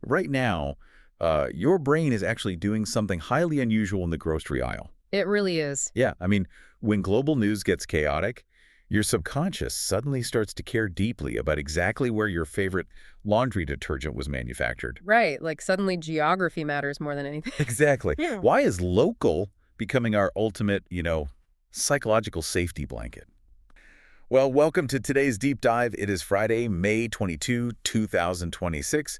Right now, your brain is actually doing something highly unusual in the grocery aisle. It really is. Yeah, I mean, when global news gets chaotic, your subconscious suddenly starts to care deeply about exactly where your favorite laundry detergent was manufactured. Right, like suddenly geography matters more than anything. Exactly. Yeah. Why is local becoming our ultimate, psychological safety blanket? Well, welcome to today's deep dive. It is Friday, May 22, 2026,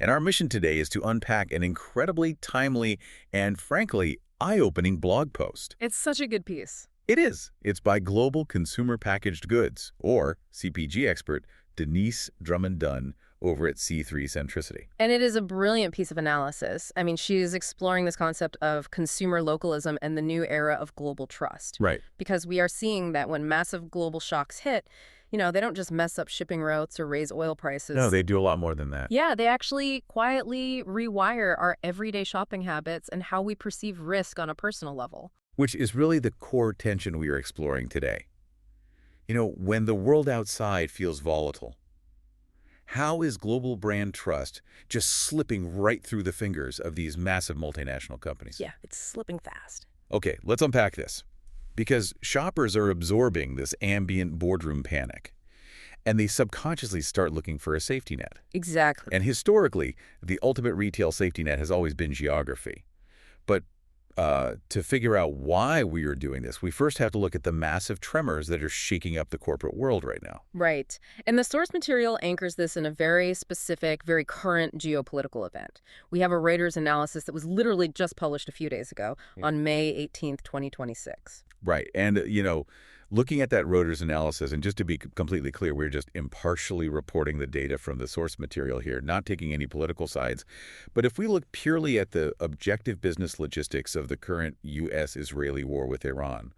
and our mission today is to unpack an incredibly timely and, frankly, eye-opening blog post. It's such a good piece. It is. It's by global consumer packaged goods, or CPG expert, Denyse Drummond-Dunn over at C3 Centricity. And it is a brilliant piece of analysis. I mean, she's exploring this concept of consumer localism and the new era of global trust. Right. Because we are seeing that when massive global shocks hit, they don't just mess up shipping routes or raise oil prices. No, they do a lot more than that. Yeah, they actually quietly rewire our everyday shopping habits and how we perceive risk on a personal level. Which is really the core tension we are exploring today. When the world outside feels volatile, how is global brand trust just slipping right through the fingers of these massive multinational companies? Yeah, it's slipping fast. Okay, let's unpack this. Because shoppers are absorbing this ambient boardroom panic, and they subconsciously start looking for a safety net. Exactly. And historically, the ultimate retail safety net has always been geography. But to figure out why we are doing this, we first have to look at the massive tremors that are shaking up the corporate world right now. Right. And the source material anchors this in a very specific, very current geopolitical event. We have a Reuters analysis that was literally just published a few days ago on May 18th, 2026. Right. And, looking at that Reuters analysis, and just to be completely clear, we're just impartially reporting the data from the source material here, not taking any political sides. But if we look purely at the objective business logistics of the current U.S.-Israeli war with Iran,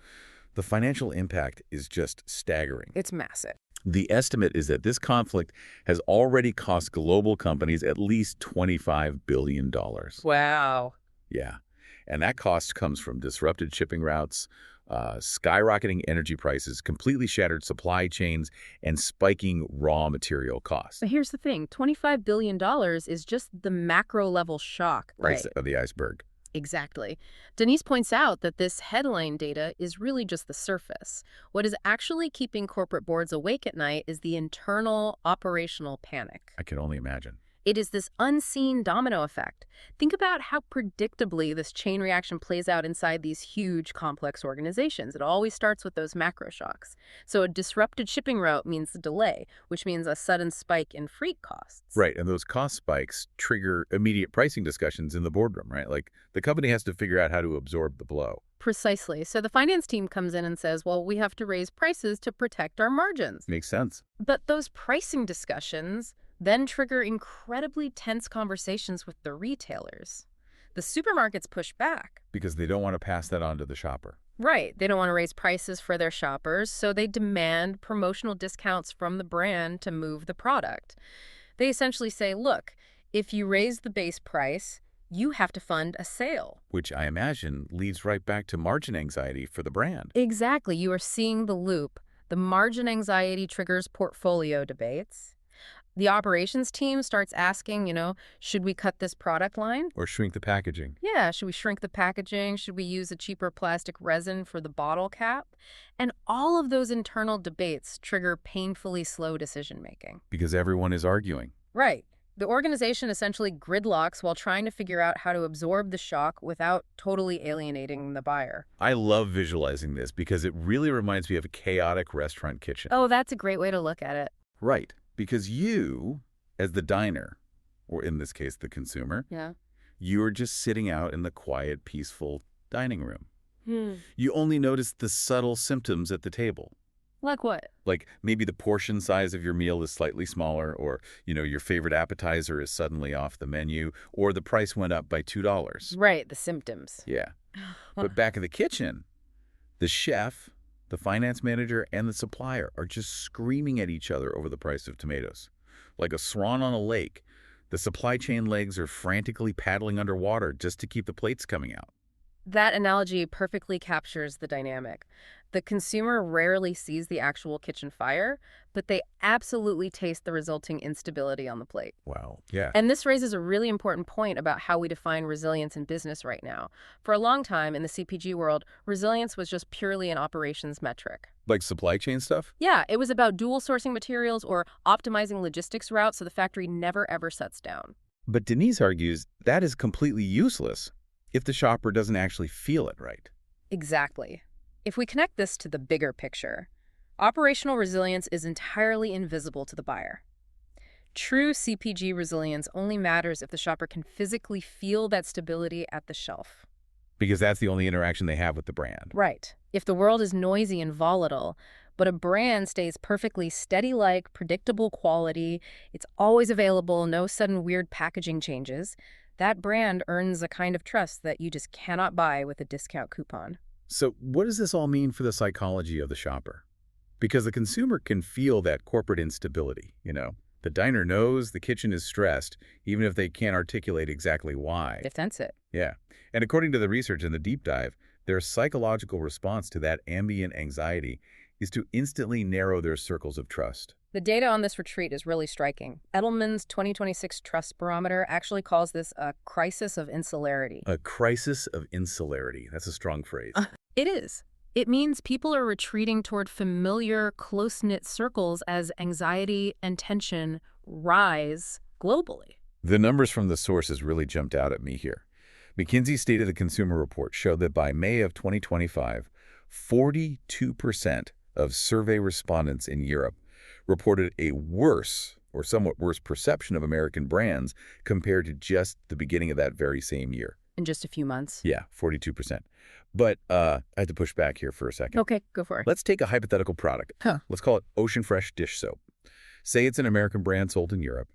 the financial impact is just staggering. It's massive. The estimate is that this conflict has already cost global companies at least $25 billion. Wow. Yeah. And that cost comes from disrupted shipping routes, skyrocketing energy prices, completely shattered supply chains, and spiking raw material costs. But here's the thing. $25 billion is just the macro-level shock. Price of the iceberg. Exactly. Denyse points out that this headline data is really just the surface. What is actually keeping corporate boards awake at night is the internal operational panic. I can only imagine. It is this unseen domino effect. Think about how predictably this chain reaction plays out inside these huge, complex organizations. It always starts with those macro shocks. So a disrupted shipping route means a delay, which means a sudden spike in freight costs. Right, and those cost spikes trigger immediate pricing discussions in the boardroom, right? Like, the company has to figure out how to absorb the blow. Precisely. So the finance team comes in and says, well, we have to raise prices to protect our margins. Makes sense. But those pricing discussions then trigger incredibly tense conversations with the retailers. The supermarkets push back. Because they don't want to pass that on to the shopper. Right. They don't want to raise prices for their shoppers, so they demand promotional discounts from the brand to move the product. They essentially say, look, if you raise the base price, you have to fund a sale. Which I imagine leads right back to margin anxiety for the brand. Exactly. You are seeing the loop. The margin anxiety triggers portfolio debates. The operations team starts asking, should we cut this product line? Or shrink the packaging. Yeah, should we shrink the packaging? Should we use a cheaper plastic resin for the bottle cap? And all of those internal debates trigger painfully slow decision-making. Because everyone is arguing. Right. The organization essentially gridlocks while trying to figure out how to absorb the shock without totally alienating the buyer. I love visualizing this because it really reminds me of a chaotic restaurant kitchen. Oh, that's a great way to look at it. Right. Because you, as the diner, or in this case, the consumer, you are just sitting out in the quiet, peaceful dining room. You only notice the subtle symptoms at the table. Like what? Like maybe the portion size of your meal is slightly smaller, or, your favorite appetizer is suddenly off the menu, or the price went up by $2. Right, the symptoms. Yeah. But back in the kitchen, the chef, the finance manager, and the supplier are just screaming at each other over the price of tomatoes. Like a swan on a lake, the supply chain legs are frantically paddling underwater just to keep the plates coming out. That analogy perfectly captures the dynamic. The consumer rarely sees the actual kitchen fire, but they absolutely taste the resulting instability on the plate. Wow. Yeah. And this raises a really important point about how we define resilience in business right now. For a long time in the CPG world, resilience was just purely an operations metric. Like supply chain stuff? Yeah, it was about dual sourcing materials or optimizing logistics routes so the factory never ever shuts down. But Denyse argues that is completely useless if the shopper doesn't actually feel it right. Exactly. If we connect this to the bigger picture, operational resilience is entirely invisible to the buyer. True CPG resilience only matters if the shopper can physically feel that stability at the shelf. Because that's the only interaction they have with the brand. Right. If the world is noisy and volatile, but a brand stays perfectly steady-like, predictable quality, it's always available, no sudden weird packaging changes, that brand earns a kind of trust that you just cannot buy with a discount coupon. So what does this all mean for the psychology of the shopper? Because the consumer can feel that corporate instability, you know. The diner knows the kitchen is stressed, even if they can't articulate exactly why. If that's it. Yeah. And according to the research in the deep dive, their psychological response to that ambient anxiety is to instantly narrow their circles of trust. The data on this retreat is really striking. Edelman's 2026 Trust Barometer actually calls this a crisis of insularity. A crisis of insularity. That's a strong phrase. It is. It means people are retreating toward familiar, close-knit circles as anxiety and tension rise globally. The numbers from the sources really jumped out at me here. McKinsey's State of the Consumer report showed that by May of 2025, 42% of survey respondents in Europe reported a worse or somewhat worse perception of American brands compared to just the beginning of that very same year. In just a few months. Yeah, 42%. But I had to push back here for a second. Okay, go for it. Let's take a hypothetical product. Let's call it Ocean Fresh dish soap. Say it's an American brand sold in Europe.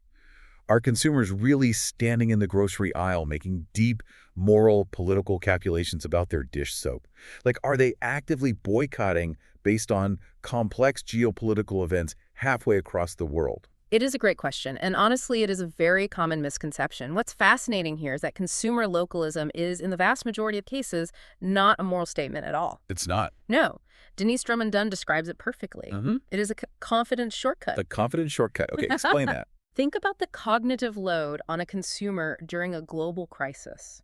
Are consumers really standing in the grocery aisle making deep moral, political calculations about their dish soap? Like, are they actively boycotting based on complex geopolitical events halfway across the world? It is a great question, and honestly, it is a very common misconception. What's fascinating here is that consumer localism is, in the vast majority of cases, not a moral statement at all. It's not. No. Denyse Drummond-Dunn describes it perfectly. It is a confidence shortcut. The confidence shortcut. Okay, explain that. Think about the cognitive load on a consumer during a global crisis.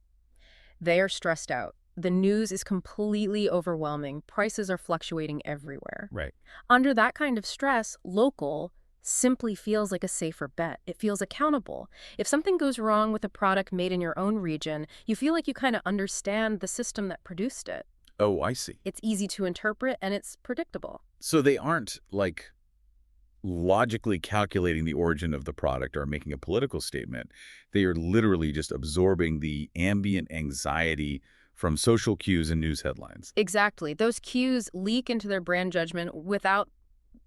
They are stressed out. The news is completely overwhelming. Prices are fluctuating everywhere. Right. Under that kind of stress, local simply feels like a safer bet. It feels accountable. If something goes wrong with a product made in your own region, you feel like you kind of understand the system that produced it. Oh, I see. It's easy to interpret and it's predictable. So they aren't, like, logically calculating the origin of the product or making a political statement. They are literally just absorbing the ambient anxiety from social cues and news headlines. Exactly. Those cues leak into their brand judgment without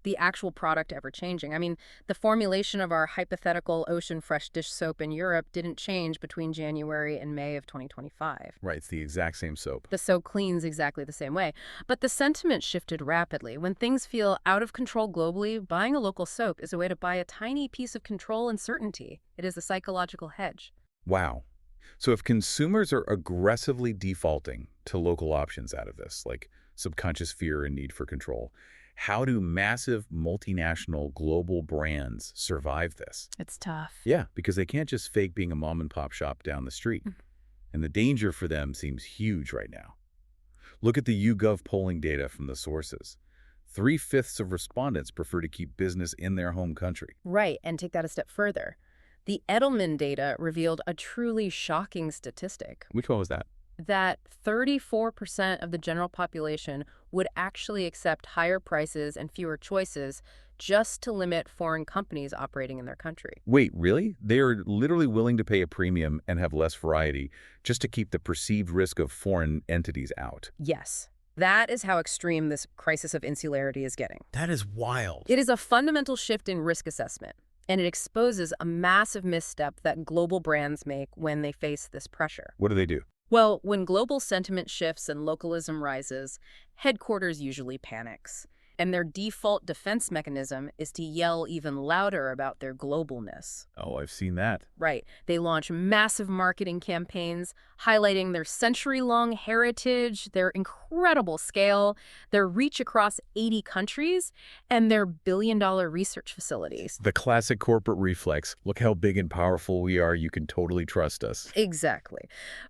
the actual product ever changing. I mean, the formulation of our hypothetical Ocean Fresh dish soap in Europe didn't change between January and May of 2025. Right, it's the exact same soap. The soap cleans exactly the same way. But the sentiment shifted rapidly. When things feel out of control globally, buying a local soap is a way to buy a tiny piece of control and certainty. It is a psychological hedge. Wow. So if consumers are aggressively defaulting to local options out of this, like subconscious fear and need for control, how do massive multinational global brands survive this? It's tough. Yeah, because they can't just fake being a mom and pop shop down the street. And the danger for them seems huge right now. Look at the YouGov polling data from the sources. 3/5 of respondents prefer to keep business in their home country. Right, and take that a step further. The Edelman data revealed a truly shocking statistic. Which one was that? That 34% of the general population would actually accept higher prices and fewer choices just to limit foreign companies operating in their country. Wait, really? They are literally willing to pay a premium and have less variety just to keep the perceived risk of foreign entities out. Yes. That is how extreme this crisis of insularity is getting. That is wild. It is a fundamental shift in risk assessment, and it exposes a massive misstep that global brands make when they face this pressure. What do they do? Well, when global sentiment shifts and localism rises, headquarters usually panics. And their default defense mechanism is to yell even louder about their globalness. Oh, I've seen that. Right. They launch massive marketing campaigns highlighting their century-long heritage, their incredible scale, their reach across 80 countries, and their billion-dollar research facilities. The classic corporate reflex. Look how big and powerful we are. You can totally trust us. Exactly.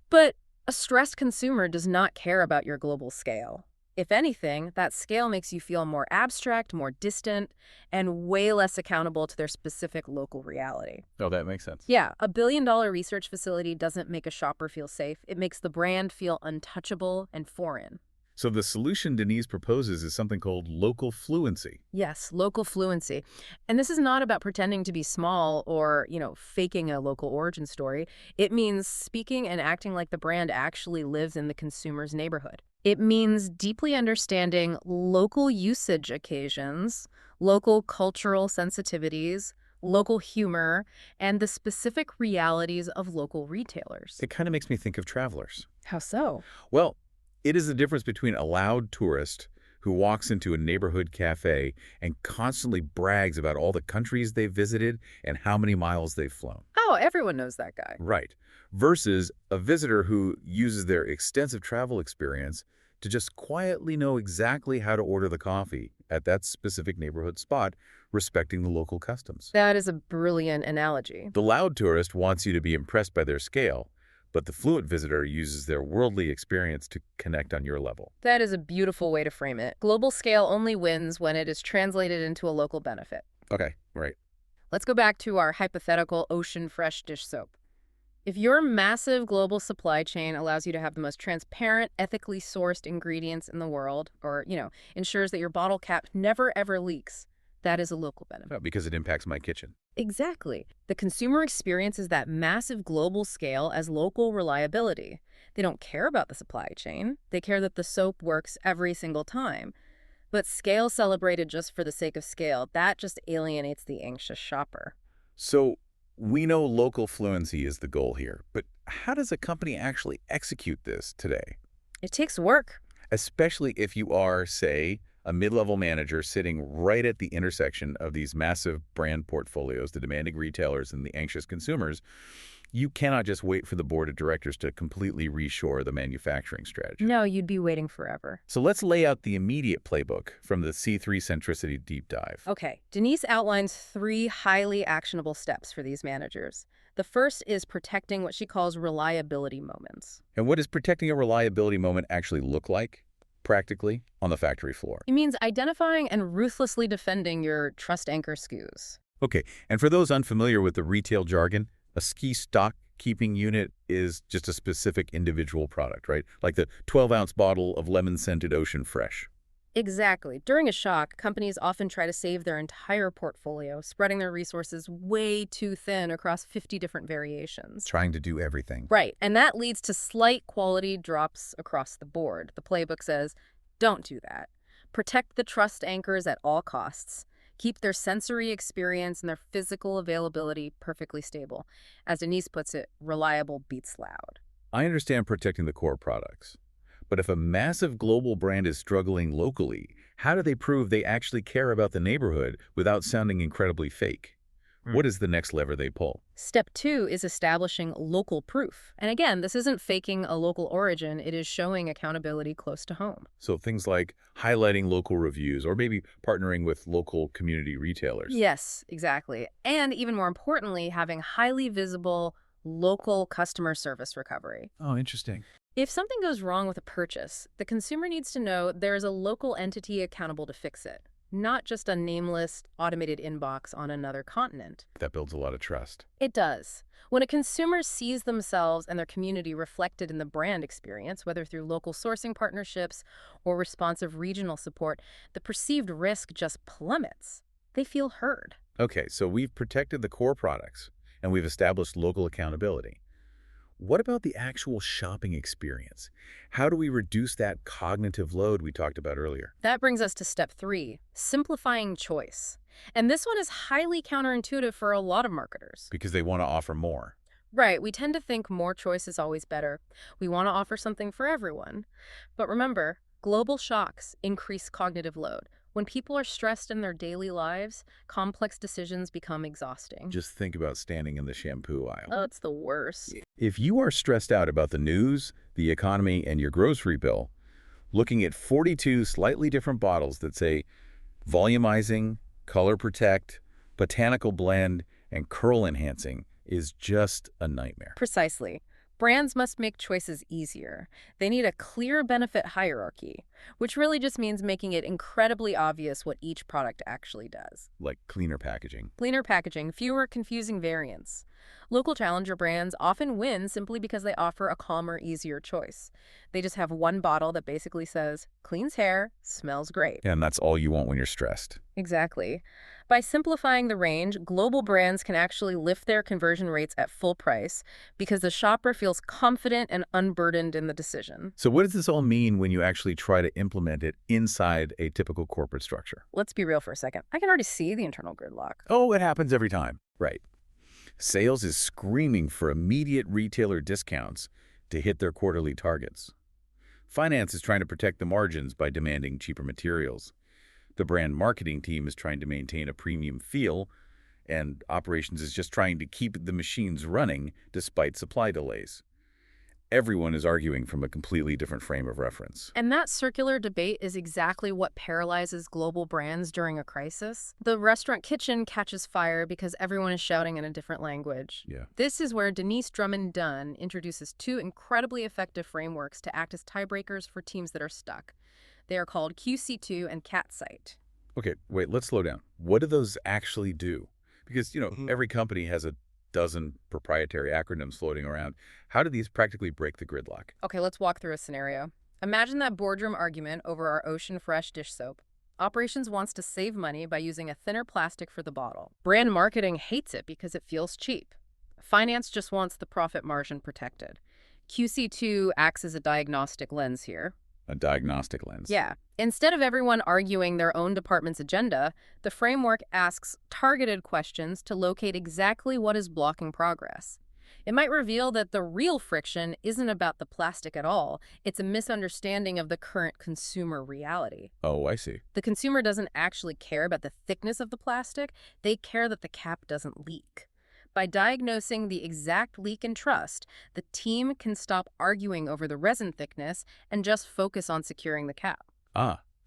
But a stressed consumer does not care about your global scale. If anything, that scale makes you feel more abstract, more distant, and way less accountable to their specific local reality. Oh, that makes sense. Yeah, a billion-dollar research facility doesn't make a shopper feel safe. It makes the brand feel untouchable and foreign. So the solution Denyse proposes is something called local fluency. Yes, local fluency. And this is not about pretending to be small or, faking a local origin story. It means speaking and acting like the brand actually lives in the consumer's neighborhood. It means deeply understanding local usage occasions, local cultural sensitivities, local humor, and the specific realities of local retailers. It kind of makes me think of travelers. How so? Well, it is the difference between a loud tourist who walks into a neighborhood cafe and constantly brags about all the countries they've visited and how many miles they've flown. Oh, everyone knows that guy. Right. Versus a visitor who uses their extensive travel experience to just quietly know exactly how to order the coffee at that specific neighborhood spot, respecting the local customs. That is a brilliant analogy. The loud tourist wants you to be impressed by their scale, but the fluent visitor uses their worldly experience to connect on your level. That is a beautiful way to frame it. Global scale only wins when it is translated into a local benefit. Okay, right. Let's go back to our hypothetical ocean fresh dish soap. If your massive global supply chain allows you to have the most transparent, ethically sourced ingredients in the world, or, ensures that your bottle cap never ever leaks, that is a local benefit. Because it impacts my kitchen. Exactly. The consumer experiences that massive global scale as local reliability. They don't care about the supply chain. They care that the soap works every single time. But scale celebrated just for the sake of scale, that just alienates the anxious shopper. So we know local fluency is the goal here, but how does a company actually execute this today? It takes work. Especially if you are, say, a mid-level manager sitting right at the intersection of these massive brand portfolios, the demanding retailers and the anxious consumers. You cannot just wait for the board of directors to completely reshore the manufacturing strategy. No, you'd be waiting forever. So let's lay out the immediate playbook from the C3 Centricity Deep Dive. Okay, Denyse outlines 3 highly actionable steps for these managers. The first is protecting what she calls reliability moments. And what does protecting a reliability moment actually look like, practically, on the factory floor? It means identifying and ruthlessly defending your trust anchor SKUs. Okay, and for those unfamiliar with the retail jargon, a ski stock keeping unit is just a specific individual product, right? Like the 12-ounce bottle of lemon-scented Ocean Fresh. Exactly. During a shock, companies often try to save their entire portfolio, spreading their resources way too thin across 50 different variations. Trying to do everything. Right, and that leads to slight quality drops across the board. The playbook says, don't do that. Protect the trust anchors at all costs. Keep their sensory experience and their physical availability perfectly stable. As Denyse puts it, reliable beats loud. I understand protecting the core products. But if a massive global brand is struggling locally, how do they prove they actually care about the neighborhood without sounding incredibly fake? What is the next lever they pull? Step 2 is establishing local proof. And again, this isn't faking a local origin. It is showing accountability close to home. So things like highlighting local reviews or maybe partnering with local community retailers. Yes, exactly. And even more importantly, having highly visible local customer service recovery. Oh, interesting. If something goes wrong with a purchase, the consumer needs to know there is a local entity accountable to fix it, not just a nameless, automated inbox on another continent. That builds a lot of trust. It does. When a consumer sees themselves and their community reflected in the brand experience, whether through local sourcing partnerships or responsive regional support, the perceived risk just plummets. They feel heard. Okay, so we've protected the core products and we've established local accountability. What about the actual shopping experience? How do we reduce that cognitive load we talked about earlier? That brings us to step 3, simplifying choice. And this one is highly counterintuitive for a lot of marketers. Because they want to offer more. Right, we tend to think more choice is always better. We want to offer something for everyone. But remember, global shocks increase cognitive load. When people are stressed in their daily lives, complex decisions become exhausting. Just think about standing in the shampoo aisle. Oh, it's the worst. If you are stressed out about the news, the economy, and your grocery bill, looking at 42 slightly different bottles that say volumizing, color protect, botanical blend, and curl enhancing is just a nightmare. Precisely. Brands must make choices easier. They need a clear benefit hierarchy, which really just means making it incredibly obvious what each product actually does. Like cleaner packaging. Cleaner packaging, fewer confusing variants. Local challenger brands often win simply because they offer a calmer, easier choice. They just have one bottle that basically says, cleans hair, smells great. And that's all you want when you're stressed. Exactly. By simplifying the range, global brands can actually lift their conversion rates at full price because the shopper feels confident and unburdened in the decision. So what does this all mean when you actually try to implement it inside a typical corporate structure? Let's be real for a second. I can already see the internal gridlock. Oh, it happens every time. Right. Sales is screaming for immediate retailer discounts to hit their quarterly targets. Finance is trying to protect the margins by demanding cheaper materials. The brand marketing team is trying to maintain a premium feel, and operations is just trying to keep the machines running despite supply delays. Everyone is arguing from a completely different frame of reference. And that circular debate is exactly what paralyzes global brands during a crisis. The restaurant kitchen catches fire because everyone is shouting in a different language. Yeah. This is where Denyse Drummond-Dunn introduces two incredibly effective frameworks to act as tiebreakers for teams that are stuck. They are called QC2 and CatSite. Okay, wait, let's slow down. What do those actually do? Because, every company has a dozen proprietary acronyms floating around. How do these practically break the gridlock? Okay, let's walk through a scenario. Imagine that boardroom argument over our Ocean Fresh dish soap. Operations wants to save money by using a thinner plastic for the bottle. Brand marketing hates it because it feels cheap. Finance just wants the profit margin protected. QC2 acts as a diagnostic lens here. A diagnostic lens. Yeah. Instead of everyone arguing their own department's agenda, the framework asks targeted questions to locate exactly what is blocking progress. It might reveal that the real friction isn't about the plastic at all. It's a misunderstanding of the current consumer reality. Oh, I see. The consumer doesn't actually care about the thickness of the plastic. They care that the cap doesn't leak. By diagnosing the exact leak and trust, the team can stop arguing over the resin thickness and just focus on securing the cap.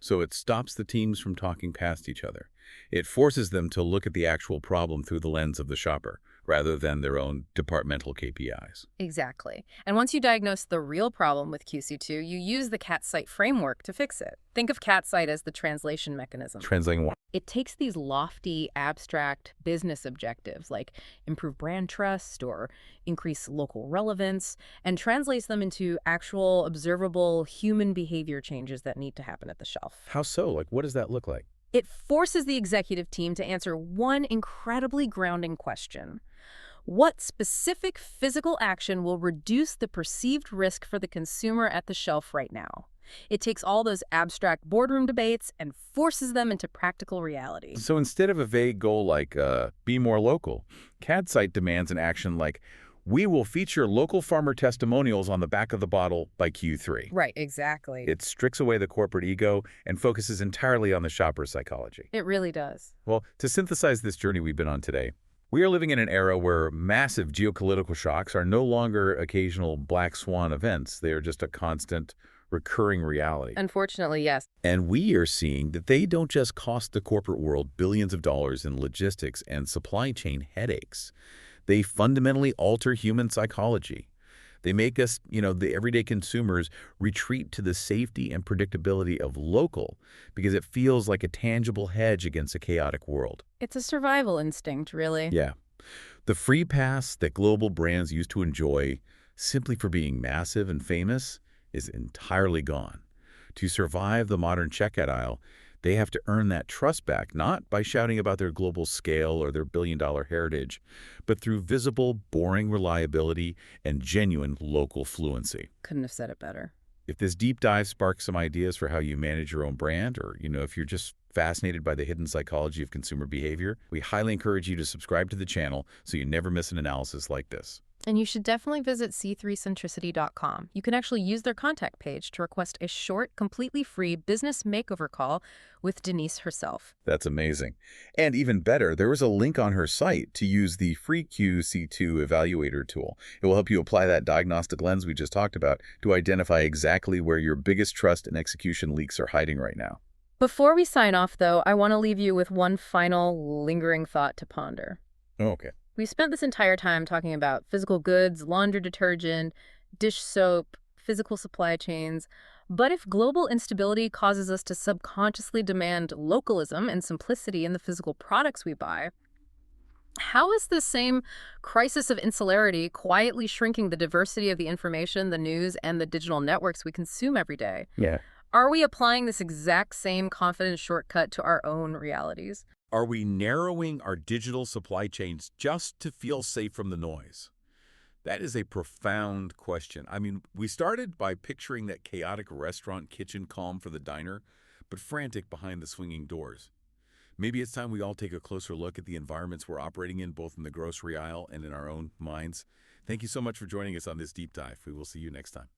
So it stops the teams from talking past each other. It forces them to look at the actual problem through the lens of the shopper, rather than their own departmental KPIs. Exactly. And once you diagnose the real problem with QC2, you use the CatSite framework to fix it. Think of CatSite as the translation mechanism. Translating what? It takes these lofty, abstract business objectives like improve brand trust or increase local relevance and translates them into actual, observable human behavior changes that need to happen at the shelf. How so? Like, what does that look like? It forces the executive team to answer one incredibly grounding question. What specific physical action will reduce the perceived risk for the consumer at the shelf right now? It takes all those abstract boardroom debates and forces them into practical reality. So instead of a vague goal like, be more local, CatSite demands an action like, we will feature local farmer testimonials on the back of the bottle by Q3. Right, exactly. It strips away the corporate ego and focuses entirely on the shopper's psychology. It really does. Well, to synthesize this journey we've been on today, we are living in an era where massive geopolitical shocks are no longer occasional black swan events. They are just a constant, recurring reality. Unfortunately, yes. And we are seeing that they don't just cost the corporate world billions of dollars in logistics and supply chain headaches. They fundamentally alter human psychology. They make us, the everyday consumers, retreat to the safety and predictability of local because it feels like a tangible hedge against a chaotic world. It's a survival instinct, really. Yeah. The free pass that global brands used to enjoy simply for being massive and famous is entirely gone. To survive the modern checkout aisle, they have to earn that trust back, not by shouting about their global scale or their billion-dollar heritage, but through visible, boring reliability and genuine local fluency. Couldn't have said it better. If this deep dive sparks some ideas for how you manage your own brand, or, if you're just fascinated by the hidden psychology of consumer behavior, we highly encourage you to subscribe to the channel so you never miss an analysis like this. And you should definitely visit c3centricity.com. You can actually use their contact page to request a short, completely free business makeover call with Denyse herself. That's amazing. And even better, there was a link on her site to use the free QC2 evaluator tool. It will help you apply that diagnostic lens we just talked about to identify exactly where your biggest trust and execution leaks are hiding right now. Before we sign off, though, I want to leave you with one final lingering thought to ponder. Okay. We spent this entire time talking about physical goods, laundry detergent, dish soap, physical supply chains. But if global instability causes us to subconsciously demand localism and simplicity in the physical products we buy, how is this same crisis of insularity quietly shrinking the diversity of the information, the news, and the digital networks we consume every day? Yeah. Are we applying this exact same confidence shortcut to our own realities? Are we narrowing our digital supply chains just to feel safe from the noise? That is a profound question. I mean, we started by picturing that chaotic restaurant kitchen calm for the diner, but frantic behind the swinging doors. Maybe it's time we all take a closer look at the environments we're operating in, both in the grocery aisle and in our own minds. Thank you so much for joining us on this deep dive. We will see you next time.